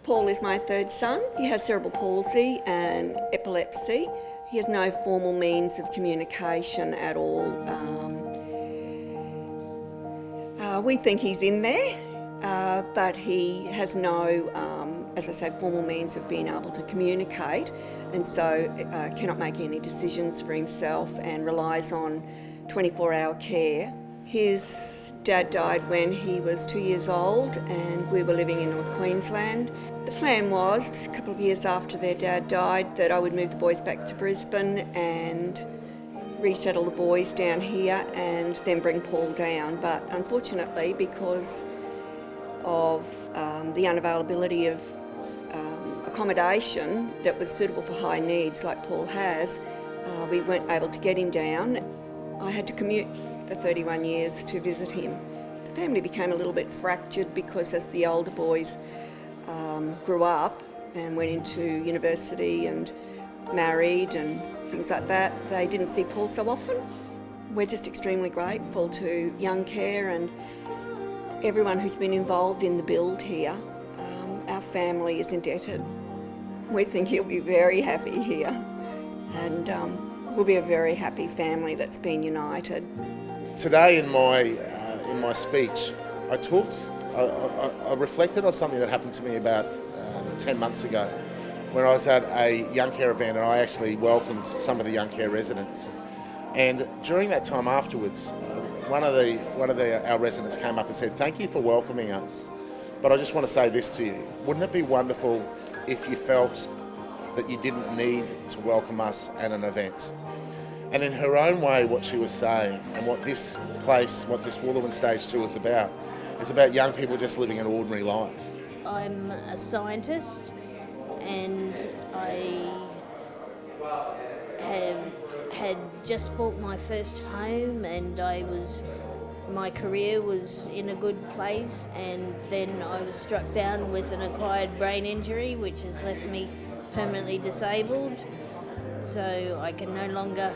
Paul is my third son. He has cerebral palsy and epilepsy. He has no formal means of communication at all. We think he's in there, but he has no, as I say, formal means of being able to communicate, and so cannot make any decisions for himself and relies on 24-hour care. His dad died when he was 2 years old and we were living in North Queensland. The plan was, a couple of years after their dad died, that I would move the boys back to Brisbane and resettle the boys down here and then bring Paul down. But unfortunately, because of the unavailability of accommodation that was suitable for high needs like Paul has, we weren't able to get him down. I had to commute for 31 years to visit him. The family became a little bit fractured because as the older boys grew up and went into university and married and things like that, they didn't see Paul so often. We're just extremely grateful to YoungCare and everyone who's been involved in the build here. Our family is indebted. We think he'll be very happy here, and we'll be a very happy family that's been united. Today in my speech, I reflected on something that happened to me about 10 months ago when I was at a YoungCare event, and I actually welcomed some of the YoungCare residents. And during that time afterwards, one of our residents came up and said, "Thank you for welcoming us, but I just want to say this to you. Wouldn't it be wonderful if you felt that you didn't need to welcome us at an event?" And in her own way, what she was saying, and what this Wooloowin Stage 2 is about young people just living an ordinary life. I'm a scientist, and I had just bought my first home, and my career was in a good place, and then I was struck down with an acquired brain injury which has left me permanently disabled, so I can no longer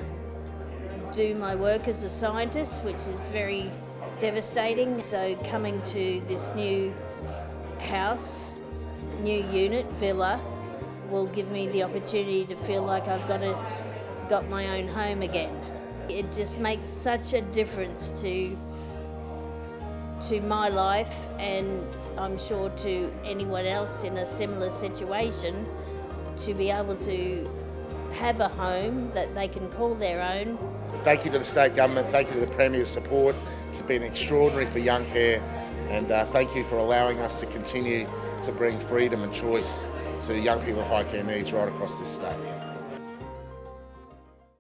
do my work as a scientist, which is very devastating. So coming to this new house, new unit, villa, will give me the opportunity to feel like I've got my own home again. It just makes such a difference to my life, and I'm sure to anyone else in a similar situation, to be able to have a home that they can call their own. Thank you to the state government, thank you to the Premier's support. It's been extraordinary for YoungCare, and thank you for allowing us to continue to bring freedom and choice to young people with high care needs right across this state.